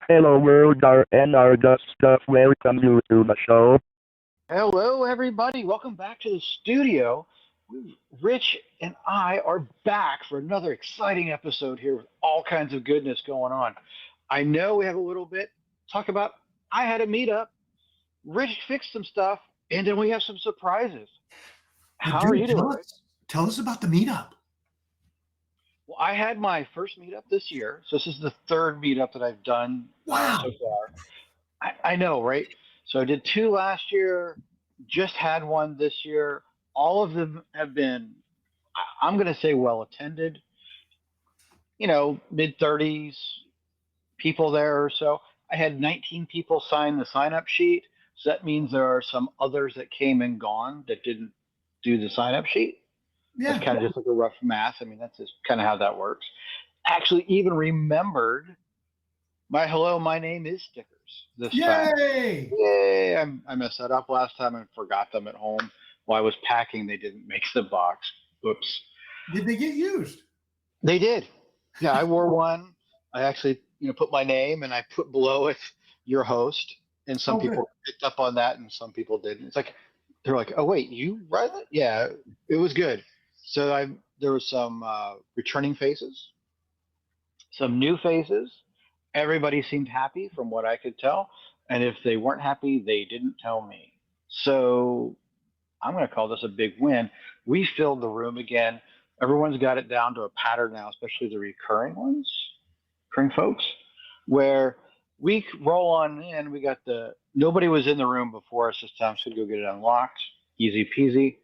Hello world, and our good stuff. Welcome you to the show. Hello, everybody. Welcome back to the studio. Rich and I are back for another exciting episode here with all kinds of goodness going on. I know we have a little bit to talk about. I had a meetup. Rich fixed some stuff, and then we have some surprises. But How are dude, you doing, Rich? tell us about the meetup. Well, I had my first meetup this year, so this is the third meetup that I've done so Wow. far. I know, right? So I did two last year, just had one this year. All of them have been, I'm going to say, well attended. Mid 30s people there or so. I had 19 people sign the sign up sheet. So that means there are some others that came and gone that didn't do the sign up sheet. That's Yeah. kind of just like a rough math. I mean, that's just kind of how that works. Actually, even remembered my hello, my name is stickers this time. Yay. Yay! I messed that up last time and forgot them at home. While I was packing, they didn't make the box. Oops. Did they get used? They did. Yeah, I wore one. I actually, put my name and I put below it your host. And some Oh, good. people picked up on that and some people didn't. It's like they're like, oh wait, you write it? Yeah, it was good. So there was some returning faces, some new faces. Everybody seemed happy from what I could tell. And if they weren't happy, they didn't tell me. So I'm going to call this a big win. We filled the room again. Everyone's got it down to a pattern now, especially the recurring folks, where we roll on in. Nobody was in the room before us this time, so we go get it unlocked. Easy peasy.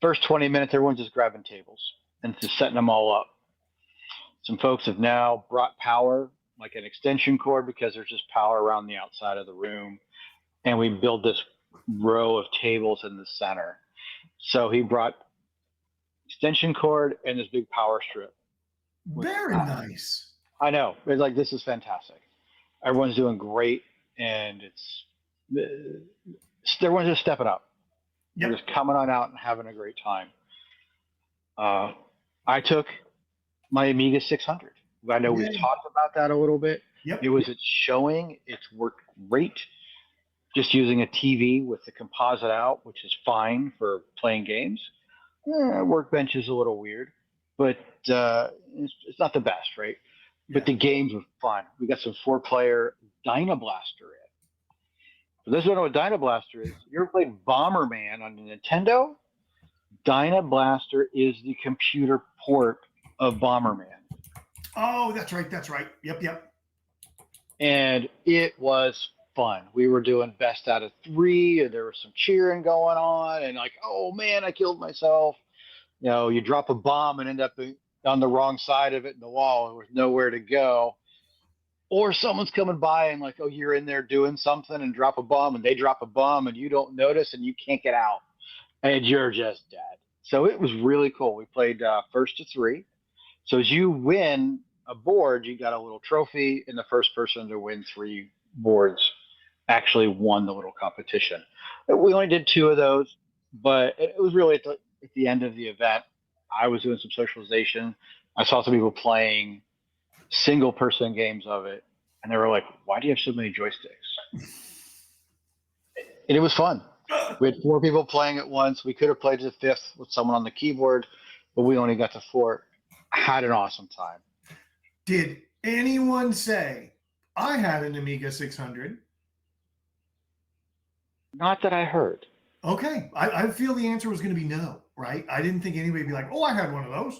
First 20 minutes, everyone's just grabbing tables and just setting them all up. Some folks have now brought power, like an extension cord, because there's just power around the outside of the room. And we build this row of tables in the center. So he brought extension cord and this big power strip. Very nice. I know. It's like, this is fantastic. Everyone's doing great, and everyone's just stepping up. Yep. They're just coming on out and having a great time. I took my Amiga 600. I know we've talked about that a little bit. Yep. It was its showing. It's worked great. Just using a TV with the composite out, which is fine for playing games. Workbench is a little weird, but it's not the best, right? But the games were fun. We got some 4-player Dynablaster in. For those who don't know what Dynablaster is, you ever played Bomberman on the Nintendo? Dynablaster is the computer port of Bomberman. Oh, that's right. That's right. Yep. And it was fun. We were doing best out of 3, and there was some cheering going on, and like, oh man, I killed myself. You drop a bomb and end up on the wrong side of it in the wall with nowhere to go. Or someone's coming by and like, oh, you're in there doing something and drop a bomb, and they drop a bomb and you don't notice and you can't get out, and you're just dead. So it was really cool. We played first to 3. So as you win a board, you got a little trophy, and the first person to win 3 boards actually won the little competition. We only did 2 of those, but it was really at the end of the event. I was doing some socialization. I saw some people playing single-person games of it, and they were like, why do you have so many joysticks? And it was fun. We had 4 people playing at once. We could have played to the 5th with someone on the keyboard, but we only got to 4. Had an awesome time. Did anyone say, I had an Amiga 600? Not that I heard. Okay. I feel the answer was going to be no, right? I didn't think anybody would be like, oh, I had one of those.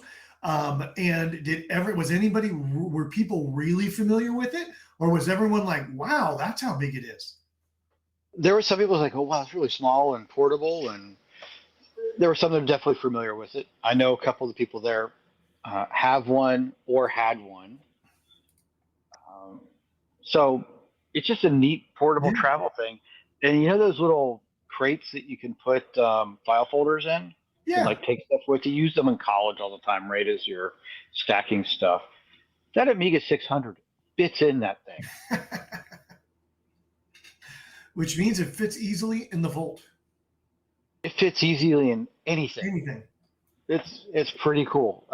And were people really familiar with it? Or was everyone like, wow, that's how big it is? There were some people like, oh, wow, it's really small and portable. And there were some that are definitely familiar with it. I know a couple of the people there have one or had one. So it's just a neat portable travel thing. And those little crates that you can put file folders in? Yeah. And like take stuff with you. Use them in college all the time, right, as you're stacking stuff. That Amiga 600 fits in that thing. Which means it fits easily in the vault. It fits easily in anything. Anything. It's pretty cool.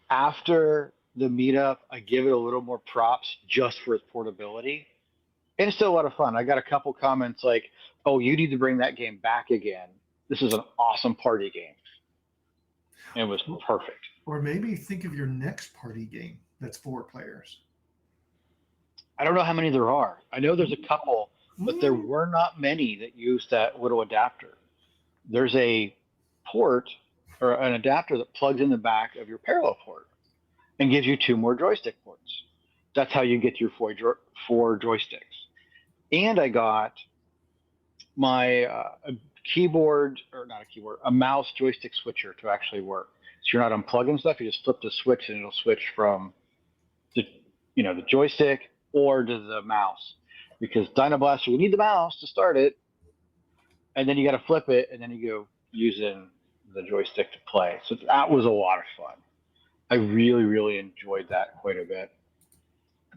After the meetup, I give it a little more props just for its portability. And it's still a lot of fun. I got a couple comments like, "Oh, you need to bring that game back again. This is an awesome party game." It was perfect. Or maybe think of your next party game that's 4 players. I don't know how many there are. I know there's a couple, but there were not many that used that little adapter. There's a port or an adapter that plugs in the back of your parallel port and gives you 2 more joystick ports. That's how you get your 4 joysticks. And I got my a keyboard, or not a keyboard, a mouse joystick switcher to actually work. So you're not unplugging stuff. You just flip the switch and it'll switch from the joystick or to the mouse. Because Dino Blaster, you need the mouse to start it, and then you got to flip it, and then you go using the joystick to play. So that was a lot of fun. I really, really enjoyed that quite a bit.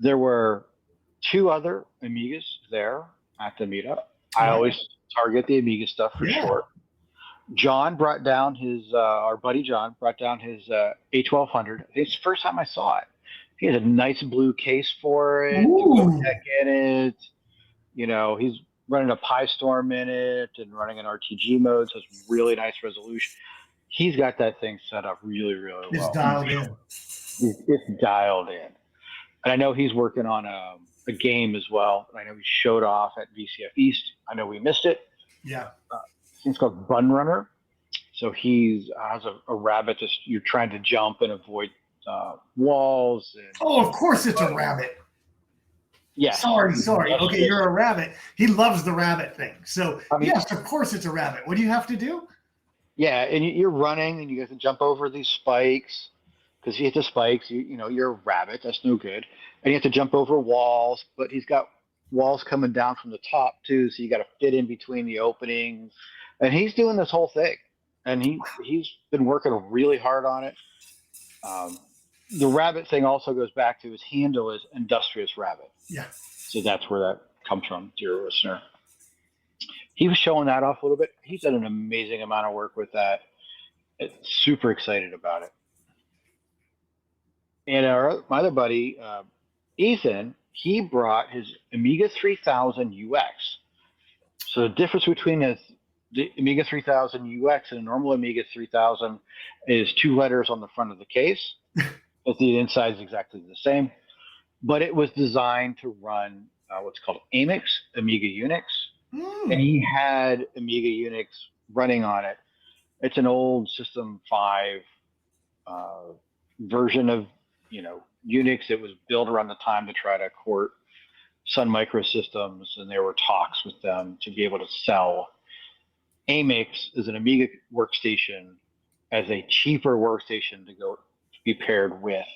There were 2 other Amigas there at the meetup. I always target the Amiga stuff for sure. John brought down his, our buddy John brought down his A1200. It's the first time I saw it. He has a nice blue case for it, tech in it. He's running a PyStorm in it and running an RTG mode, so it's really nice resolution. He's got that thing set up really, really well. It's dialed in. It's dialed in. And I know he's working on a game as well. I know he showed off at VCF East. I know we missed it. Yeah. It's called Bun Runner. So he has a rabbit you're trying to jump and avoid walls. Of course it's a rabbit. Yeah. Sorry. Okay, you're a rabbit. He loves the rabbit thing. So, yes, of course it's a rabbit. What do you have to do? Yeah, and you're running, and you have to jump over these spikes. Because you hit the spikes, you're a rabbit. That's no good. And you have to jump over walls, but he's got walls coming down from the top, too, so you got to fit in between the openings. And he's doing this whole thing. And he's been working really hard on it. The rabbit thing also goes back to his handle is Industrious Rabbit. Yeah. So that's where that comes from, dear listener. He was showing that off a little bit. He's done an amazing amount of work with that. Super excited about it. And my other buddy, Ethan, he brought his Amiga 3000 UX. So the difference between the Amiga 3000 UX and a normal Amiga 3000 is 2 letters on the front of the case. But the inside is exactly the same. But it was designed to run what's called Amix, Amiga Unix. And he had Amiga Unix running on it. It's an old System 5 version of Unix. It was built around the time to try to court Sun Microsystems, and there were talks with them to be able to sell Amix as an Amiga workstation as a cheaper workstation to be paired with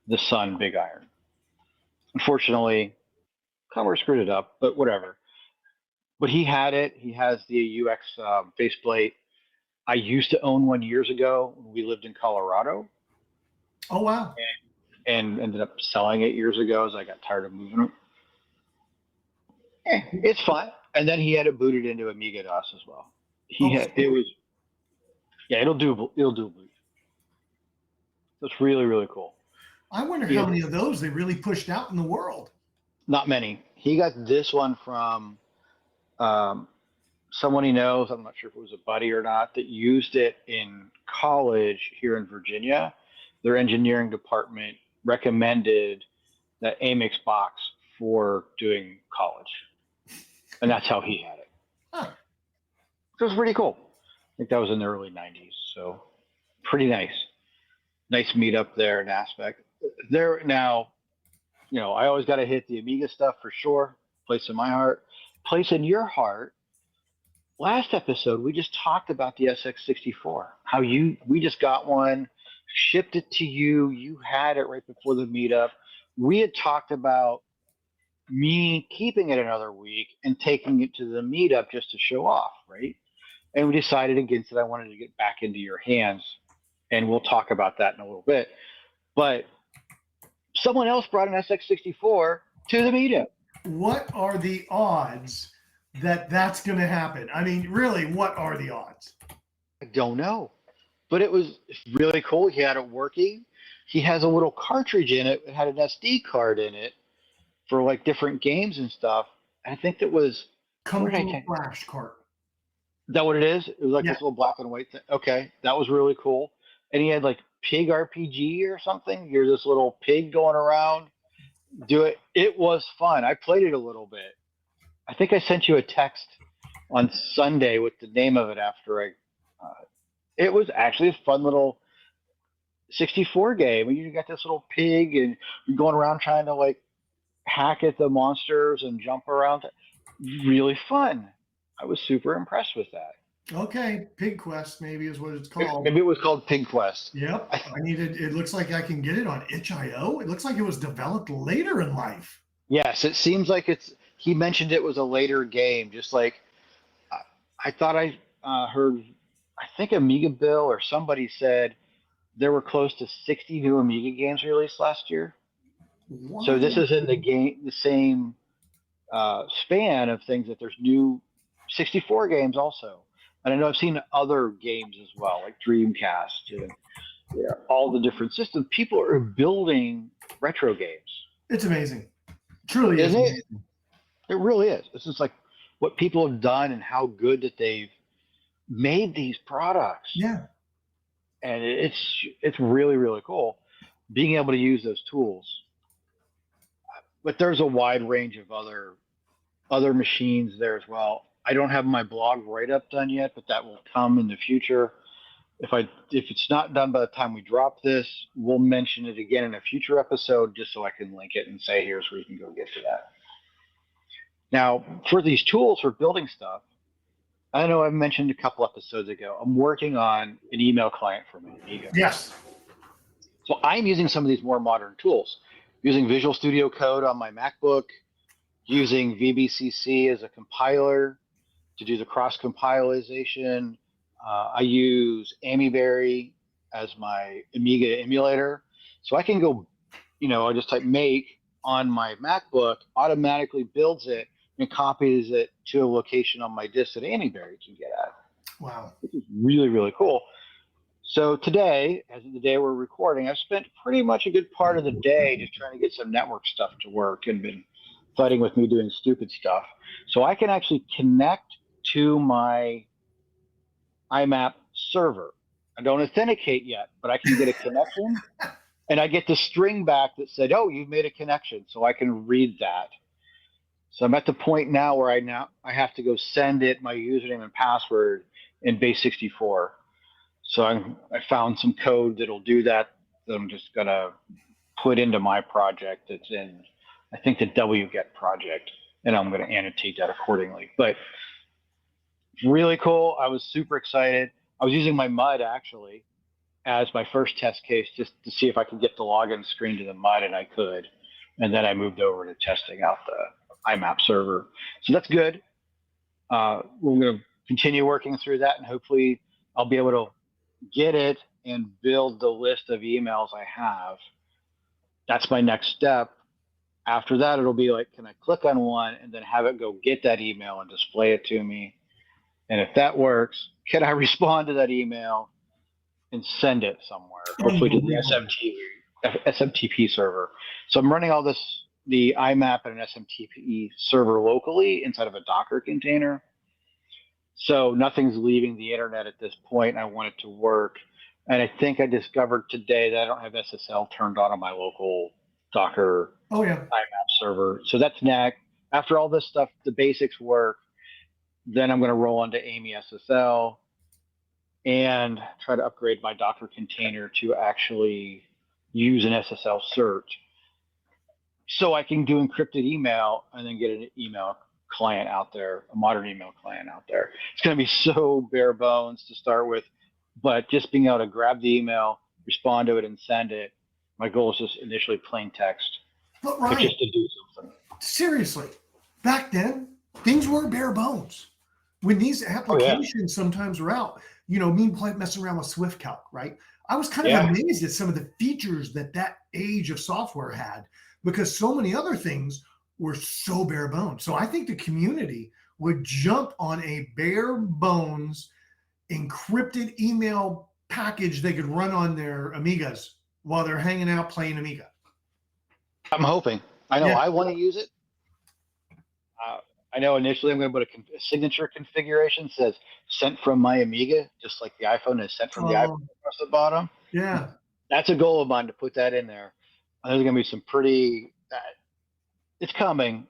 the Sun Big Iron. Unfortunately, Commodore screwed it up, but whatever. But he had it. He has the UX faceplate. I used to own one years ago when we lived in Colorado. Oh, wow. And ended up selling it years ago as I got tired of moving it. It's fine. And then he had it booted into Amiga DOS as well. It'll do boot. So it's really, really cool. I wonder how many of those they really pushed out in the world. Not many. He got this one from someone he knows. I'm not sure if it was a buddy or not, that used it in college here in Virginia. Their engineering department recommended that Amix box for doing college. And that's how he had it. Huh. So it was pretty cool. I think that was in the early 90s. So pretty nice. Nice meetup there in aspect. There now, I always got to hit the Amiga stuff for sure. Place in my heart. Place in your heart. Last episode, we just talked about the SX64. How we just got one, shipped it to you. You had it right before the meetup. We had talked about me keeping it another week and taking it to the meetup just to show off, right? And we decided against it. I wanted to get back into your hands, and we'll talk about that in a little bit. But someone else brought an SX64 to the meetup. What are the odds that that's going to happen? I mean, really, what are the odds? I don't know. But it was really cool. He had it working. he has a little cartridge in it. It had an SD card in it for like different games and stuff. I think that was, what Comes did I with a take? flash cart. Is that what it is? It was like Yeah. this little black and white thing. Okay, that was really cool. And he had like Pig RPG or something. You're this little pig going around. Do it. It was fun. I played it a little bit. I think I sent you a text on Sunday with the name of it after I. It was actually a fun little 64 game. And you got this little pig and you're going around trying to like hack at the monsters and jump around. Really fun. I was super impressed with that. Okay, Pig Quest maybe is what it's called. Maybe it was called Pig Quest. Yep, I needed. It looks like I can get it on itch.io. It looks like it was developed later in life. Yes, it seems like it's. He mentioned it was a later game, just like I thought I heard. I think Amiga Bill or somebody said there were close to 60 new Amiga games released last year. What? So this is in the same span of things that there's new 64 games also, and I know I've seen other games as well, like Dreamcast and all the different systems. People are building retro games. It's amazing. Truly is. Isn't it? It really is. This is like what people have done and how good that they've made these products. Yeah. And it's really, really cool being able to use those tools. But there's a wide range of other machines there as well. I don't have my blog write-up done yet, but that will come in the future. If it's not done by the time we drop this, we'll mention it again in a future episode just so I can link it and say here's where you can go get to that. Now, for these tools for building stuff, I know I mentioned a couple episodes ago, I'm working on an email client for my Amiga. Yes. So I'm using some of these more modern tools, using Visual Studio Code on my MacBook, using VBCC as a compiler to do the cross-compilation. I use Amiberry as my Amiga emulator. So I can go, I just type make on my MacBook, automatically builds it and copies it to a location on my disk that Amiberry can get at. Wow. This is really, really cool. So today, as of the day we're recording, I've spent pretty much a good part of the day just trying to get some network stuff to work and been fighting with me doing stupid stuff. So I can actually connect to my IMAP server. I don't authenticate yet, but I can get a connection and I get the string back that said, oh, you've made a connection. So I can read that. So I'm at the point now where I have to go send it my username and password in base64. So I found some code that'll do that I'm just gonna put into my project that's in, I think, the wget project, and I'm gonna annotate that accordingly. But really cool. I was super excited. I was using my MUD actually as my first test case just to see if I could get the login screen to the MUD, and I could. And then I moved over to testing out the IMAP server. So that's good. We're going to continue working through that, and hopefully I'll be able to get it and build the list of emails I have. That's my next step. After that, it'll be like, can I click on one and then have it go get that email and display it to me? And if that works, can I respond to that email and send it somewhere, hopefully to the SMTP server. So I'm running all this, the IMAP and an SMTP server locally inside of a Docker container. So nothing's leaving the internet at this point. I want it to work. And I think I discovered today that I don't have SSL turned on my local Docker IMAP server. So that's next. After all this stuff, the basics work, then I'm going to roll into AMI SSL and try to upgrade my Docker container to actually use an SSL cert. So I can do encrypted email and then get an email client out there, a modern email client out there. It's going to be so bare bones to start with, but just being able to grab the email, respond to it, and send it. My goal is just initially plain text, but Ryan, just to do something. Seriously, back then, things were bare bones. When these applications sometimes were out, me messing around with SwiftCalc, right? I was kind of amazed at some of the features that age of software had, because so many other things were so bare bones. So I think the community would jump on a bare bones encrypted email package they could run on their Amigas while they're hanging out playing Amiga. I'm hoping. I know Yeah. I want to use it. I know initially I'm going to put a signature configuration says sent from my Amiga, just like the iPhone is sent from the iPhone across the bottom. Yeah. That's a goal of mine to put that in there. There's going to be some pretty. It's coming.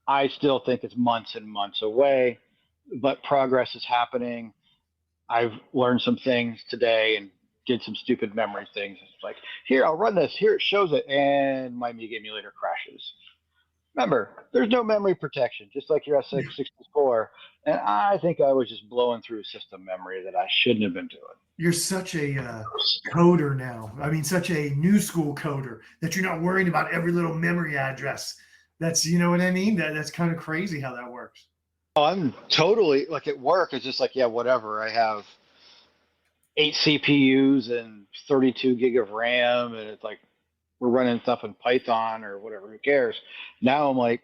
I still think it's months and months away, but progress is happening. I've learned some things today and did some stupid memory things. It's like, here, I'll run this. Here, it shows it. And my Amiga emulator crashes. Remember, there's no memory protection, just like your SX64. And I think I was just blowing through system memory that I shouldn't have been doing. You're such a coder now. I mean, such a new school coder that you're not worrying about every little memory address. That's, you know what I mean? That's kind of crazy how that works. Oh, I'm totally, like at work, it's just like, yeah, whatever. I have 8 CPUs and 32 gig of RAM, and it's like we're running stuff in Python or whatever, who cares? Now I'm like,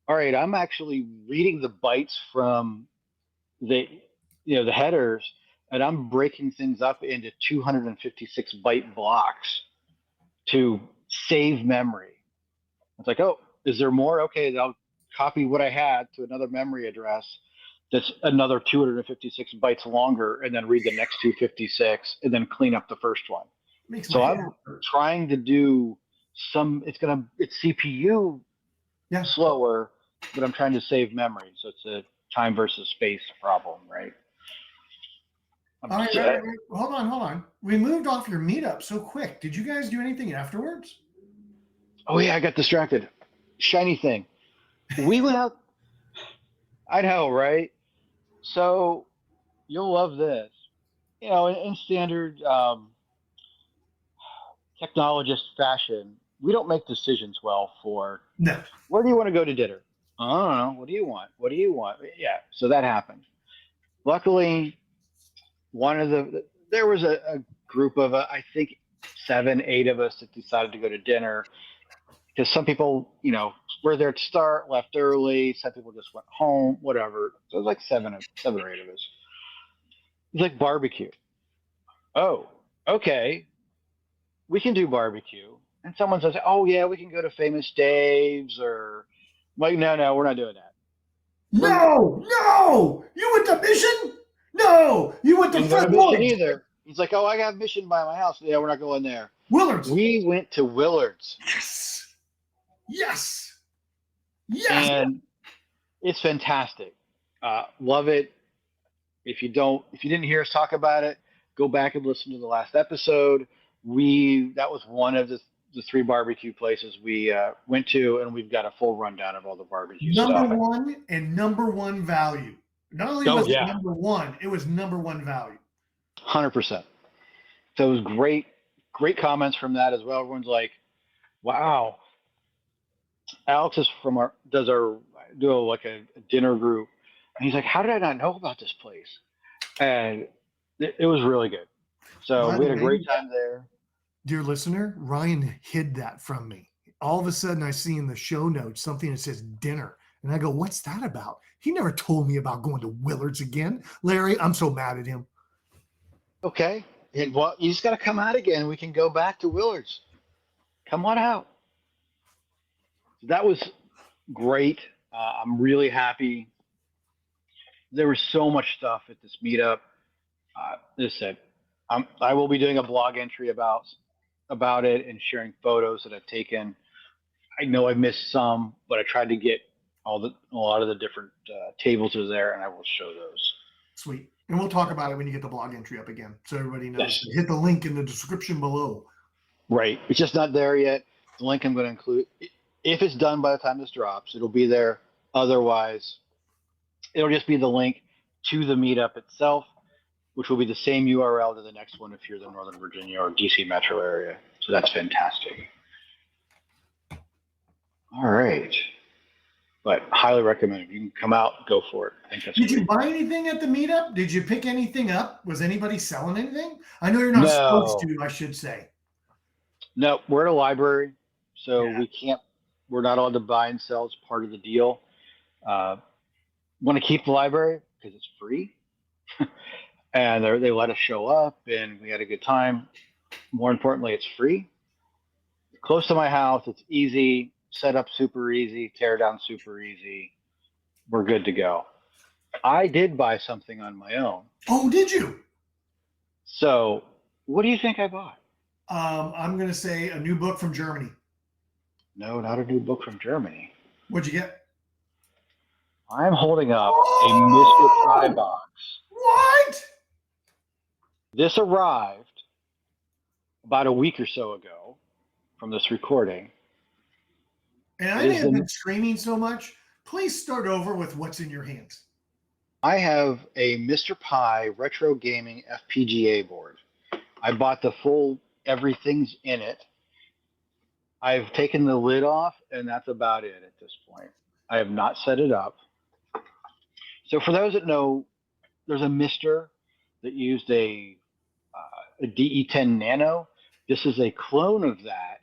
all right, I'm actually reading the bytes from the the headers, and I'm breaking things up into 256 byte blocks to save memory. It's like, oh, is there more? Okay, I'll copy what I had to another memory address that's another 256 bytes longer, and then read the next 256, and then clean up the first one. So I'm trying to do it's CPU slower, but I'm trying to save memory. So it's a time versus space problem, right? All right. Hold on. We moved off your meetup so quick. Did you guys do anything afterwards? Oh yeah, I got distracted. Shiny thing. We went out. I know, right? So you'll love this. In standard technologist fashion, we don't make decisions well for where do you want to go to dinner? I don't know. What do you want? What do you want? Yeah. So that happened. Luckily, there was a group of I think 7, 8 of us that decided to go to dinner, because some people, were there to start, left early. Some people just went home, whatever. So it was like 7 or 8 of us. It's like barbecue. Oh, okay. We can do barbecue. And someone says, oh yeah, we can go to Famous Dave's, or like, no, we're not doing that. No, you went to Mission? No, you went to Fred Mission either. He's like, oh, I got Mission by my house. Yeah, we're not going there. Willard's. We went to Willard's. Yes. And it's fantastic. Love it. If you didn't hear us talk about it, go back and listen to the last episode. That was one of the 3 barbecue places we went to, and we've got a full rundown of all the barbecue stuff. Number one value. Not only was it number one, it was number one value. 100%. So it was great comments from that as well. Everyone's like, wow. Alex is do a dinner group, and he's like, how did I not know about this place? And it was really good. So we had a great time there. Dear listener, Ryan hid that from me. All of a sudden I see in the show notes something that says dinner, and I go, what's that about? He never told me about going to Willard's again. Larry, I'm so mad at him. Okay. Well, you just got to come out again. We can go back to Willard's. Come on out. That was great. I'm really happy. There was so much stuff at this meetup. As I said, I will be doing a blog entry about it and sharing photos that I've taken. I know I missed some, but I tried to get a lot of the different tables are there, and I will show those. Sweet. And we'll talk about it when you get the blog entry up again, so everybody knows. Yes. Hit the link in the description below. Right. It's just not there yet. The link I'm going to include, if it's done by the time this drops, it'll be there. Otherwise, it'll just be the link to the meetup itself, which will be the same URL to the next one if you're in the Northern Virginia or DC metro area. So that's fantastic. All right. But highly recommend it. You can come out, go for it. I think that's Did you buy anything at the meetup? Did you pick anything up? Was anybody selling anything? I know you're not supposed to, I should say. No, we're at a library, so we're not allowed to buy and sell. It's part of the deal. Want to keep the library because it's free. And they let us show up, and we had a good time. More importantly, it's free. Close to my house. It's easy. Set up super easy. Tear down super easy. We're good to go. I did buy something on my own. Oh, did you? So, what do you think I bought? I'm going to say a new book from Germany. No, not a new book from Germany. What'd you get? I'm holding up a Mr. Pie box. What? This arrived about a week or so ago from this recording. And I may have been screaming so much. Please start over with what's in your hands. I have a Mr. Pie retro gaming FPGA board. I bought the full everything's in it. I've taken the lid off, and that's about it at this point. I have not set it up. So for those that know, there's a Mister that used a DE10 Nano. This is a clone of that.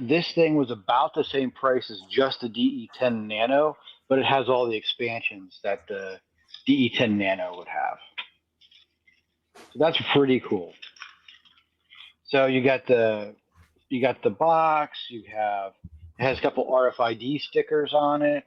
This thing was about the same price as just the DE10 Nano, but it has all the expansions that the DE10 Nano would have. So that's pretty cool. So you got the box. It has a couple RFID stickers on it,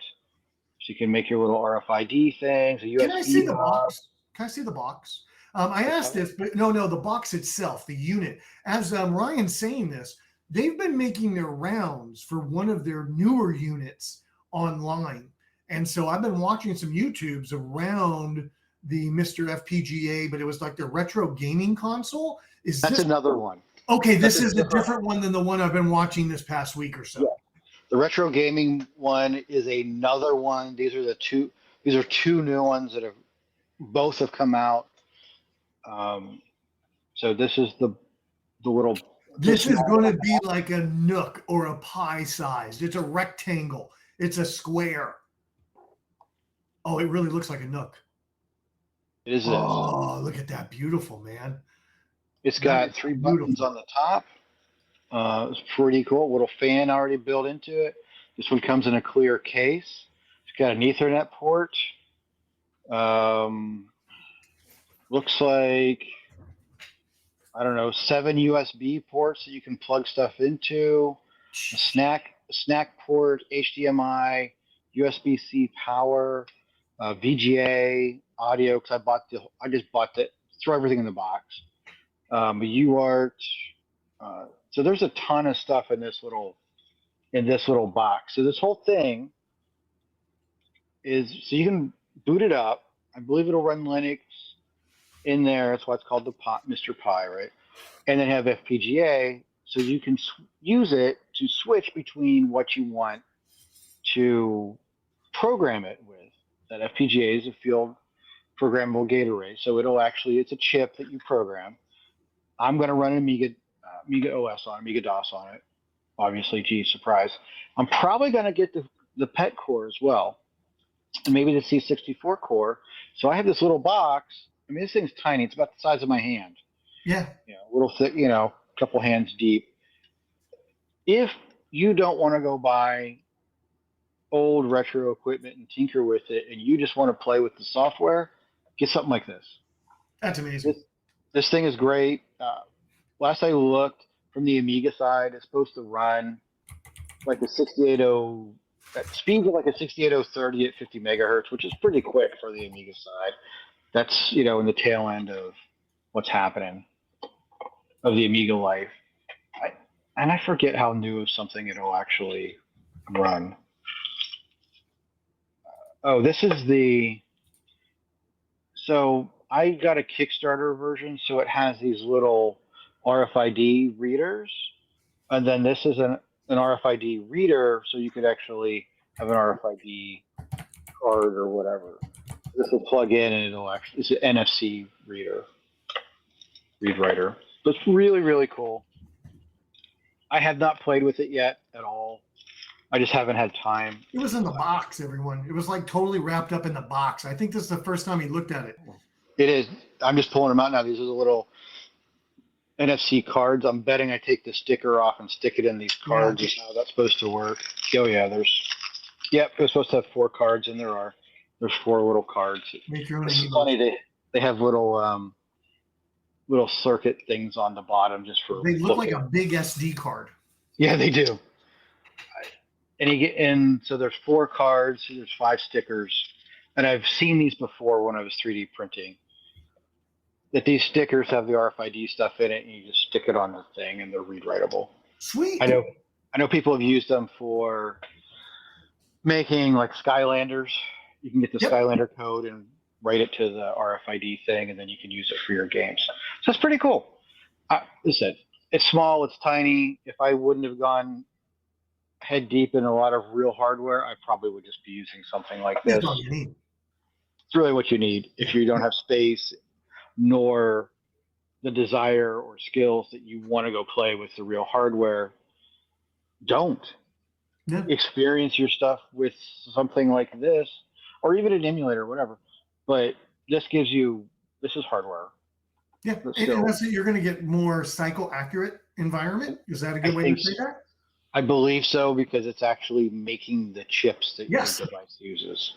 so you can make your little RFID things. Can I see the box? Can I see the box? I asked this, but no, the box itself, the unit. As Ryan's saying this, they've been making their rounds for one of their newer units online. And so I've been watching some YouTubes around the Mr. FPGA, but it was like the retro gaming console. That's another one. Okay, this is a different one than the one I've been watching this past week or so. Yeah. The retro gaming one is another one. These are two new ones that both have come out. So this is the little. This is going to be like a Nook or a pie sized. It's a rectangle. It's a square. Oh, it really looks like a Nook. It is. Oh, look at that. Beautiful, man. It's got 3 buttons on the top. It's pretty cool. Little fan already built into it. This one comes in a clear case. It's got an Ethernet port. Looks like, I don't know, 7 USB ports that you can plug stuff into. A snack port, HDMI, USB-C power, VGA, audio. Because I just bought that. Throw everything in the box. UART. So there's a ton of stuff in this little box. So this whole thing is, so you can boot it up. I believe it'll run Linux in there. That's why it's called the Mr. Pi, right? And then have FPGA, so you can use it to switch between what you want to program it with. That FPGA is a field programmable gate array, so it's a chip that you program. I'm going to run an Amiga OS on Amiga DOS on it. Obviously, geez, surprise. I'm probably going to get the PET core as well, and maybe the C64 core. So I have this little box. I mean, this thing's tiny. It's about the size of my hand. Yeah. A little thick, a couple hands deep. If you don't want to go buy old retro equipment and tinker with it, and you just want to play with the software, get something like this. That's amazing. This thing is great. Last I looked, from the Amiga side, it's supposed to run like a 6800, that speeds of like a 68030 at 50 megahertz, which is pretty quick for the Amiga side. That's, in the tail end of what's happening of the Amiga life. And I forget how new of something it'll actually run. This is so I got a Kickstarter version, so it has these little RFID readers, and then this is an RFID reader, so you could actually have an RFID card or whatever. This will plug in, and it's an NFC read writer. So it's really, really cool. I have not played with it yet at all. I just haven't had time. It was in the box, everyone. It was like totally wrapped up in the box. I think this is the first time he looked at it. It is. I'm just pulling them out now. These are the little NFC cards. I'm betting I take the sticker off and stick it in these cards. Is how that's supposed to work. Oh yeah, it was supposed to have 4 cards, and there's 4 little cards. Make your own. It's funny, they have little little circuit things on the bottom just for They look like looking. a big SD card. Yeah, they do. And so there's 4 cards, there's 5 stickers, and I've seen these before when I was 3D printing. That these stickers have the RFID stuff in it, and you just stick it on the thing, and they're read writable. Sweet. I know people have used them for making like Skylanders. You can get the Skylander code and write it to the RFID thing, and then you can use it for your games. So it's pretty cool. Listen, it's small, it's tiny. If I wouldn't have gone head deep in a lot of real hardware, I probably would just be using something like this. That's all you need. It's really what you need. If you don't have space nor the desire or skills that you want to go play with the real hardware, don't. Yeah. Experience your stuff with something like this, or even an emulator or whatever. But this is hardware. Yeah, and that's it. You're going to get more cycle accurate environment. Is that a good way to say that? I believe so, because it's actually making the chips that your device uses.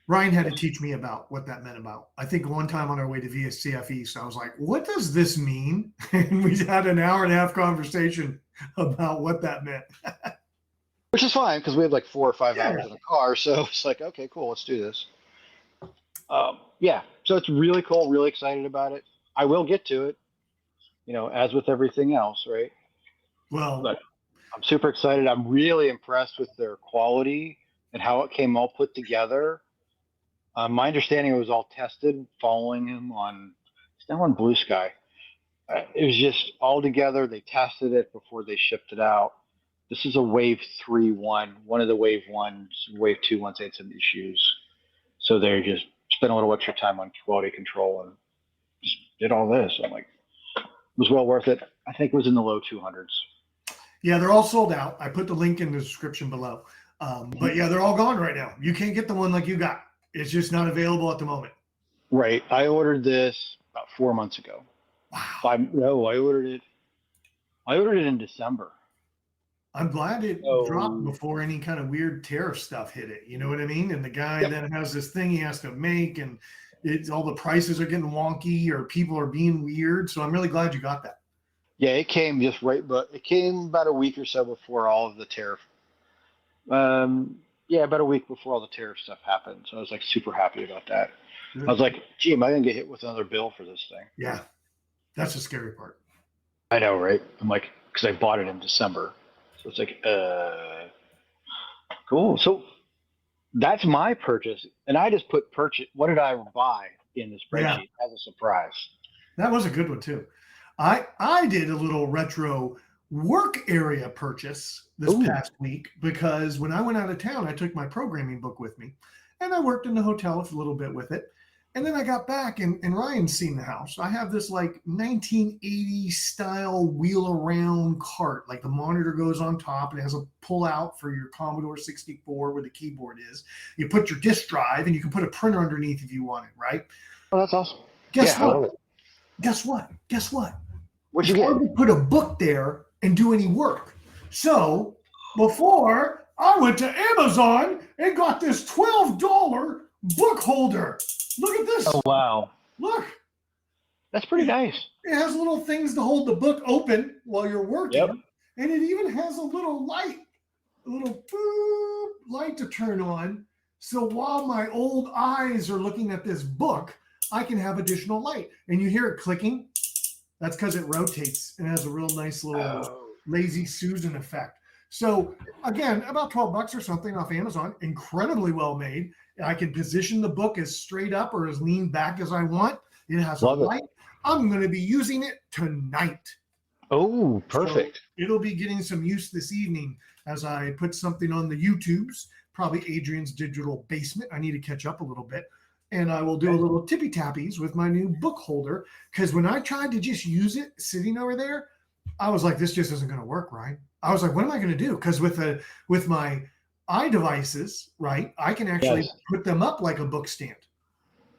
Ryan had to teach me about what that meant about. I think one time on our way to VSCF East, I was like, what does this mean? And we had an hour-and-a-half conversation about what that meant. Which is fine, because we had like 4 or 5 hours in the car. So it's like, okay, cool, let's do this. So it's really cool, really excited about it. I will get to it, as with everything else, right? Well, but I'm super excited. I'm really impressed with their quality and how it came all put together. My understanding, it was all tested following him it's now on Blue Sky. It was just all together. They tested it before they shipped it out. This is a Wave 3 one. One of the Wave 1s, Wave 2 ones had some issues. So they just spent a little extra time on quality control and just did all this. I'm like, it was well worth it. I think it was in the low 200s. Yeah, they're all sold out. I put the link in the description below. But yeah, they're all gone right now. You can't get the one like you got. It's just not available at the moment. Right. I ordered this about 4 months ago. Wow. I ordered it in December. I'm glad it dropped before any kind of weird tariff stuff hit it. You know what I mean? And the guy then has this thing he has to make, and all the prices are getting wonky, or people are being weird. So I'm really glad you got that. Yeah, it came just right, but it came about a week or so before all of the tariff. About a week before all the tariff stuff happened. So I was like super happy about that. Good. I was like, gee, am I going to get hit with another bill for this thing? Yeah, that's the scary part. I know, right? I'm like, because I bought it in December. So it's like, cool. So that's my purchase. And I just put purchase. What did I buy in the spreadsheet as a surprise? That was a good one too. I did a little retro work area purchase this past week, because when I went out of town, I took my programming book with me, and I worked in the hotel a little bit with it. And then I got back, and Ryan's seen the house. I have this like 1980 style wheel around cart. Like the monitor goes on top, and it has a pull out for your Commodore 64 where the keyboard is. You put your disk drive, and you can put a printer underneath if you want it, right? Oh, that's awesome. Guess what? What'd you get? I put a book there and do any work. So before, I went to Amazon and got this $12 book holder. Look at this. Oh, wow. Look. That's pretty nice. It has little things to hold the book open while you're working. Yep. And it even has a little light, a little boop light to turn on. So while my old eyes are looking at this book, I can have additional light. And you hear it clicking. That's because it rotates and has a real nice little lazy Susan effect. So again, about $12 or something off Amazon, incredibly well made. I can position the book as straight up or as lean back as I want. It has a light. I'm going to be using it tonight. Oh, perfect. So it'll be getting some use this evening as I put something on the YouTubes, probably Adrian's Digital Basement. I need to catch up a little bit. And I will do a little tippy tappies with my new book holder, because when I tried to just use it sitting over there, I was like, this just isn't going to work, right? I was like, what am I going to do? Because with my iDevices, right, I can actually put them up like a book stand.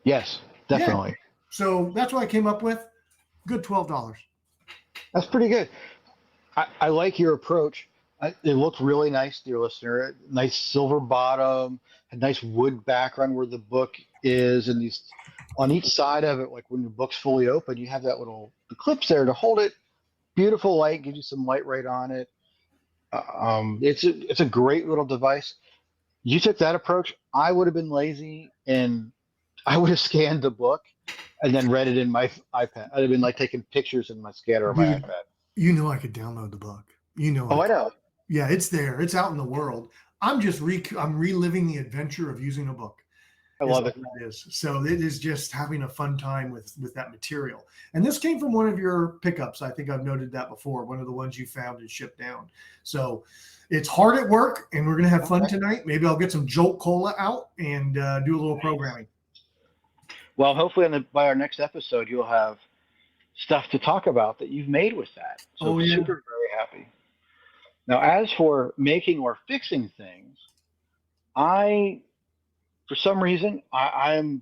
Yes, definitely. Yeah. So that's what I came up with. Good $12. That's pretty good. I like your approach. It looked really nice, dear listener. Nice silver bottom, a nice wood background where the book is, and these on each side of it, like when your book's fully open, you have that little the clips there to hold it. Beautiful light, gives you some light right on it. It's a great little device. You took that approach. I would have been lazy and I would have scanned the book and then read it in my iPad. I'd have been like taking pictures in my scanner or my Dude, iPad. you know I could download the book. You know Oh, I know. Yeah, it's there. It's out in the world. I'm just I'm reliving the adventure of using a book. I love it. It is. So it is just having a fun time with that material. And this came from one of your pickups. I think I've noted that before. One of the ones you found and shipped down. So it's hard at work, and we're going to have fun tonight. Maybe I'll get some Jolt Cola out and do a little programming. Well, hopefully by our next episode, you'll have stuff to talk about that you've made with that. So super, very happy. Now, as for making or fixing things, for some reason, I'm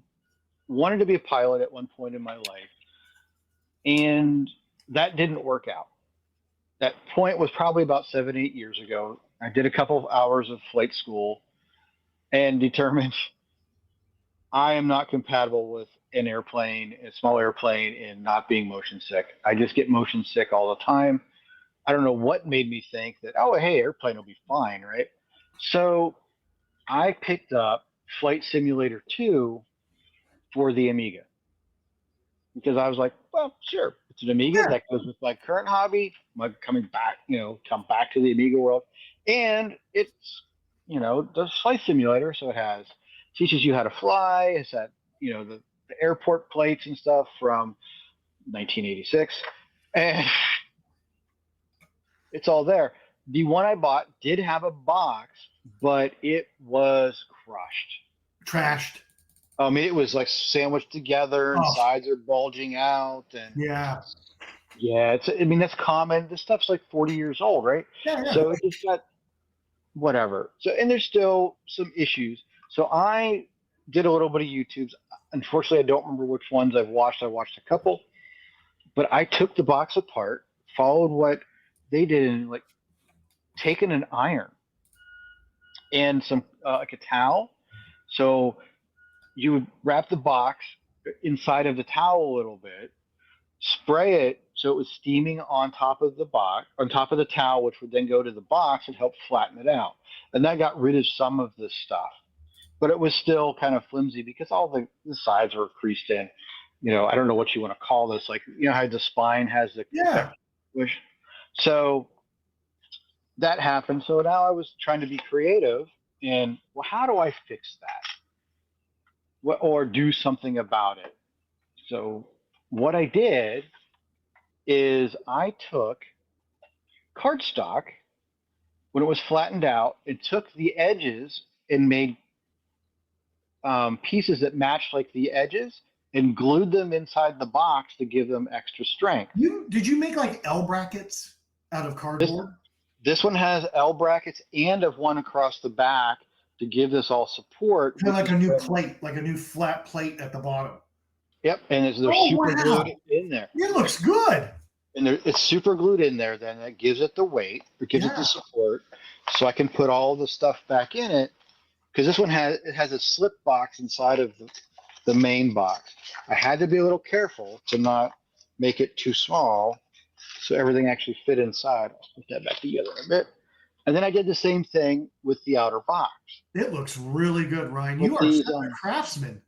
wanted to be a pilot at one point in my life, and that didn't work out. That point was probably about 7-8 years ago. I did a couple of hours of flight school and determined I am not compatible with an airplane, a small airplane, and not being motion sick. I just get motion sick all the time. I don't know what made me think that, oh, hey, airplane will be fine, right? So I picked up Flight Simulator 2 for the Amiga because I was like, well, sure, it's an Amiga that goes with my current hobby, my coming back, come back to the Amiga world, and it's, the flight simulator, so it teaches you how to fly. It's that, the airport plates and stuff from 1986, and it's all there. The one I bought did have a box, but it was crushed. Trashed. I mean, it was like sandwiched together and sides are bulging out. And yeah, that's common. This stuff's like 40 years old, right? Yeah. So it just got whatever. So, and there's still some issues. So I did a little bit of YouTube's. Unfortunately, I don't remember which ones I've watched. I watched a couple, but I took the box apart, followed what they did, and like taken an iron and some like a towel. So you would wrap the box inside of the towel a little bit, spray it so it was steaming on top of the box, on top of the towel, which would then go to the box and help flatten it out. And that got rid of some of this stuff, but it was still kind of flimsy because all the sides were creased in. I don't know what you want to call this, like how the spine has the push. So that happened. So now I was trying to be creative and, well, how do I fix that? Or do something about it? So what I did is I took cardstock when it was flattened out and took the edges and made pieces that matched like the edges and glued them inside the box to give them extra strength. Did you make like L brackets out of cardboard? This one has L brackets and of one across the back to give this all support. Kind of like a new plate, like a new flat plate at the bottom. Yep, and they're super glued in there. It looks good. And it's super glued in there. Then that gives it the weight, it gives it the support, so I can put all the stuff back in it. Because this one has a slip box inside of the main box. I had to be a little careful to not make it too small, so everything actually fit inside. I'll put that back together a bit. And then I did the same thing with the outer box. It looks really good, Ryan. You are a craftsman.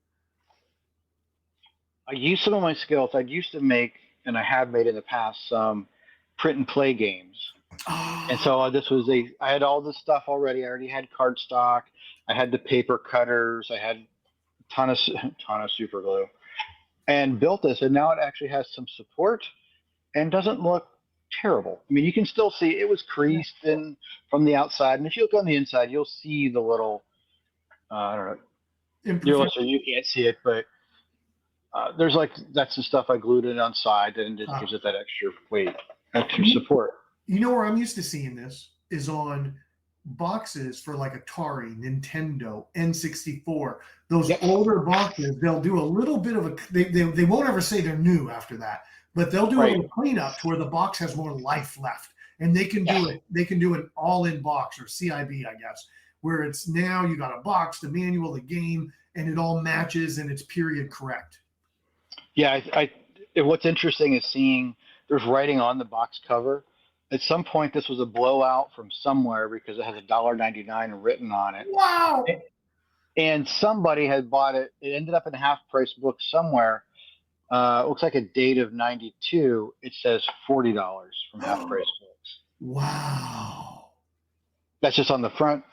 I used some of my skills. I used to make, and I have made in the past, some print and play games. Oh. And so I had all this stuff already. I already had cardstock. I had the paper cutters. I had a ton of super glue and built this. And now it actually has some support and doesn't look terrible. I mean, you can still see it was creased in from the outside. And if you look on the inside, you'll see the little, I don't know, you can't see it, but there's that's the stuff I glued in on side and it gives it that extra weight, extra support. You know where I'm used to seeing this is on boxes for like Atari, Nintendo, N64. Those older boxes, they'll do a little bit of they won't ever say they're new after that, but they'll do a little cleanup to where the box has more life left. and they can do it. They can do an all-in box, or CIB, I guess, where it's now you got a box, the manual, the game, and it all matches and it's period correct. Yeah, what's interesting is seeing there's writing on the box cover. At some point, this was a blowout from somewhere because it has $1.99 written on it. Wow. And somebody had bought it. It ended up in a half price book somewhere. It looks like a date of 92. It says $40 from half price books. Wow. That's just on the front.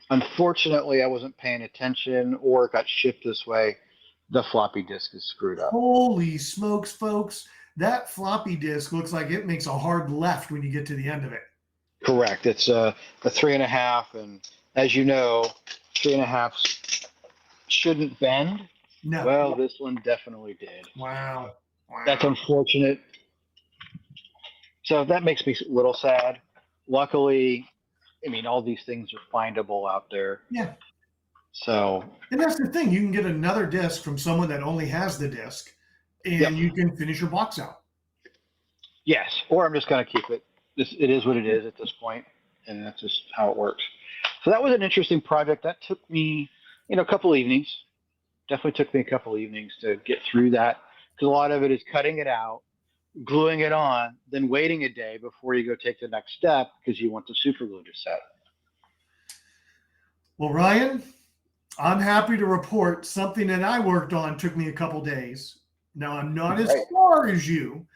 Unfortunately, I wasn't paying attention, or it got shipped this way. The floppy disk is screwed up. Holy smokes, folks. That floppy disk looks like it makes a hard left when you get to the end of it. Correct. It's a 3.5, and as you know, 3.5s shouldn't bend. No. Well, this one definitely did. Wow. That's unfortunate. So that makes me a little sad. Luckily, I mean, all these things are findable out there. Yeah. So. And that's the thing. You can get another disc from someone that only has the disc, and you can finish your box out. Yes. Or I'm just going to keep it. It is what it is at this point, and that's just how it works. So that was an interesting project. That took me, a couple evenings. Definitely took me a couple evenings to get through that, because a lot of it is cutting it out, gluing it on, then waiting a day before you go take the next step because you want the super glue to set. Well, Ryan, I'm happy to report something that I worked on took me a couple days. Now, I'm not as far as you,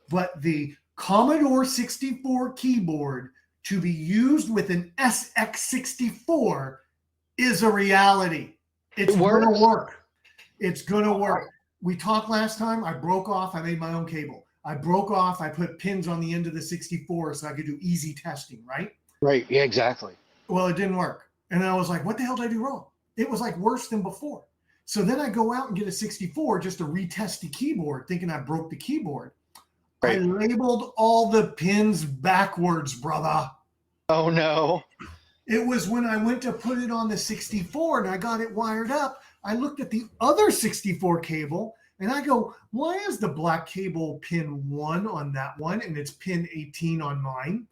but the Commodore 64 keyboard to be used with an SX64 is a reality. It's going to work. It's going to work. We talked last time. I broke off. I made my own cable. I broke off. I put pins on the end of the 64 so I could do easy testing, right? Right. Yeah, exactly. Well, it didn't work. And I was like, what the hell did I do wrong? It was like worse than before. So then I go out and get a 64 just to retest the keyboard, thinking I broke the keyboard. Right. I labeled all the pins backwards, brother. Oh, no. It was when I went to put it on the 64 and I got it wired up. I looked at the other 64 cable and I go, why is the black cable pin 1 on that one and it's pin 18 on mine?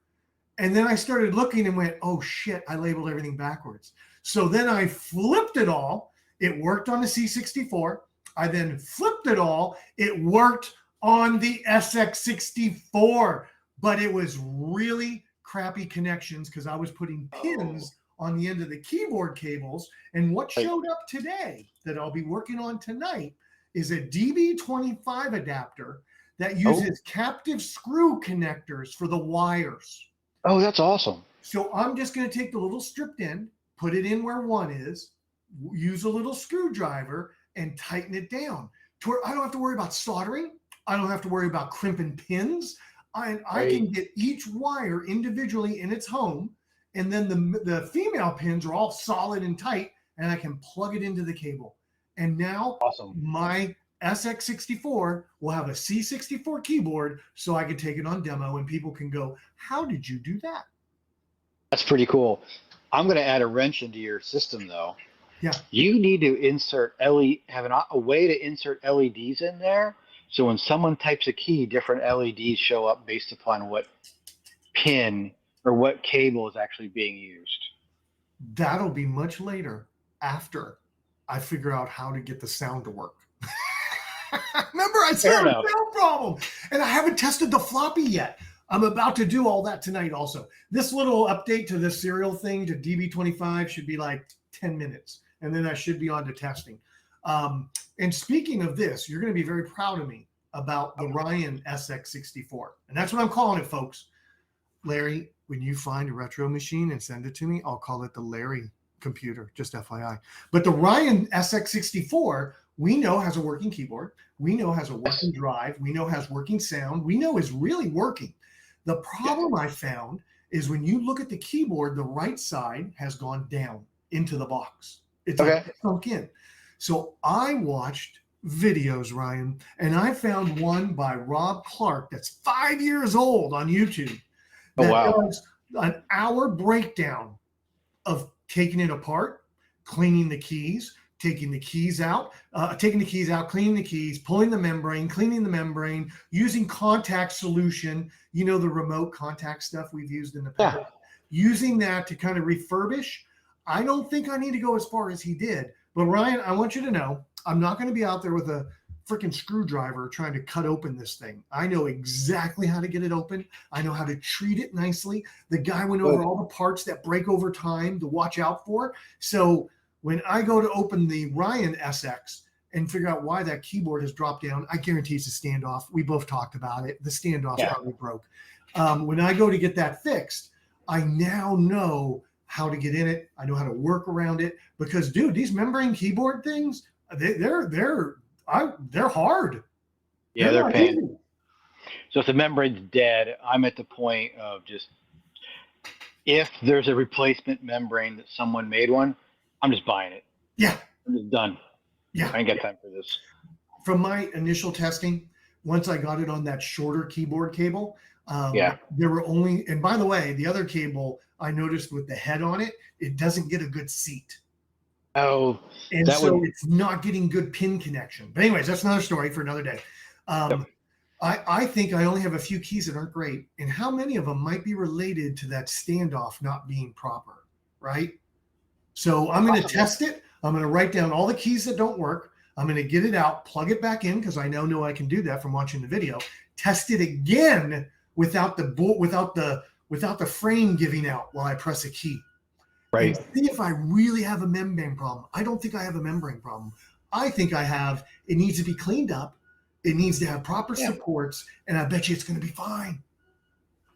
And then I started looking and went, oh shit, I labeled everything backwards. So then I flipped it all. It worked on the C64. I then flipped it all. It worked on the SX64, but it was really crappy connections because I was putting pins on the end of the keyboard cables. And what showed up today that I'll be working on tonight is a DB25 adapter that uses captive screw connectors for the wires. Oh, that's awesome. So I'm just going to take the little stripped end, put it in where one is, use a little screwdriver and tighten it down to where I don't have to worry about soldering. I don't have to worry about crimping pins. I can get each wire individually in its home, and then the female pins are all solid and tight, and I can plug it into the cable. And now my SX64 will have a C64 keyboard, so I can take it on demo, and people can go, how did you do that? That's pretty cool. I'm going to add a wrench into your system, though. Yeah. You need to insert have a way to insert LEDs in there. So when someone types a key, different LEDs show up based upon what pin or what cable is actually being used. That'll be much later after I figure out how to get the sound to work. Remember, I said a sound problem, and I haven't tested the floppy yet. I'm about to do all that tonight also. This little update to this serial thing to DB25 should be like 10 minutes, and then I should be on to testing. And speaking of this, you're going to be very proud of me about the Ryan SX64. And that's what I'm calling it, folks. Larry, when you find a retro machine and send it to me, I'll call it the Larry computer, just FYI. But the Ryan SX64, we know has a working keyboard. We know has a working drive. We know has working sound. We know is really working. The problem I found is when you look at the keyboard, the right side has gone down into the box. It's like sunk in. So I watched videos, Ryan, and I found one by Rob Clark that's 5 years old on YouTube that does an hour breakdown of taking it apart, cleaning the keys, taking the keys out, cleaning the keys, pulling the membrane, cleaning the membrane, using contact solution, the remote contact stuff we've used in the past, using that to kind of refurbish. I don't think I need to go as far as he did. But Ryan, I want you to know, I'm not going to be out there with a freaking screwdriver trying to cut open this thing. I know exactly how to get it open. I know how to treat it nicely. The guy went over all the parts that break over time to watch out for. So when I go to open the Ryan SX and figure out why that keyboard has dropped down, I guarantee it's a standoff. We both talked about it. The standoff probably broke. When I go to get that fixed, I now know how to get in it. I know how to work around it because, dude, these membrane keyboard things, they're hard. Yeah, they're pain. So if the membrane's dead, I'm at the point of just, if there's a replacement membrane that someone made one, I'm just buying it. Yeah. I'm just done. Yeah. I ain't got time for this. From my initial testing, once I got it on that shorter keyboard cable, there were only, and by the way, the other cable I noticed with the head on it, it doesn't get a good seat. Oh, and so it's not getting good pin connection. But anyways, that's another story for another day. I think I only have a few keys that aren't great, and how many of them might be related to that standoff not being proper, right? So I'm going to test it. I'm going to write down all the keys that don't work. I'm going to get it out, plug it back in because I know I can do that from watching the video. Test it again without the frame giving out while I press a key. Right. And see if I really have a membrane problem. I don't think I have a membrane problem. I think it needs to be cleaned up. It needs to have proper supports, and I bet you it's going to be fine.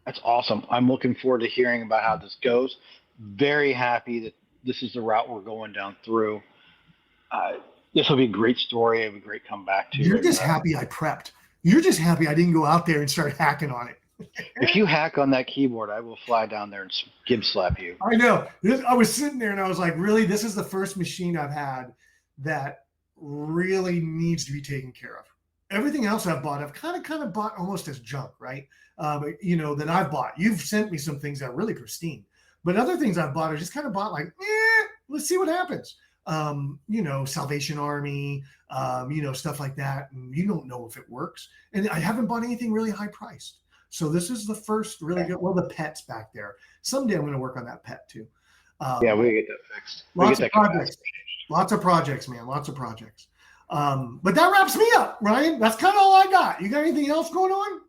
That's awesome. I'm looking forward to hearing about how this goes. Very happy that this is the route we're going down through. This will be a great story. It'll be a great comeback to. You're just happy I prepped. You're just happy I didn't go out there and start hacking on it. If you hack on that keyboard, I will fly down there and gib slap you. I know. I was sitting there and I was like, really, this is the first machine I've had that really needs to be taken care of. Everything else I've bought, I've kind of bought almost as junk, right? That I've bought. You've sent me some things that are really pristine. But other things I've bought, I just kind of bought like, let's see what happens. Salvation Army, stuff like that. And you don't know if it works. And I haven't bought anything really high priced. So this is the first really good. Well, the pet's back there. Someday I'm going to work on that pet too. We get that fixed. Lots of projects. Lots of projects, man. Lots of projects. But that wraps me up, Ryan. That's kind of all I got. You got anything else going on?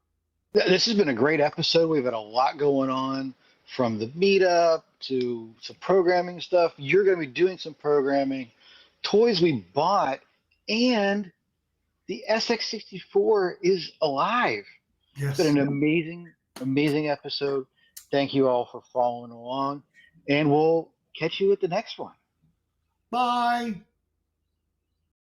This has been a great episode. We've had a lot going on, from the meetup to some programming stuff. You're going to be doing some programming, toys we bought, and the SX64 is alive. Yes. It's been an amazing, amazing episode. Thank you all for following along, and we'll catch you at the next one. Bye.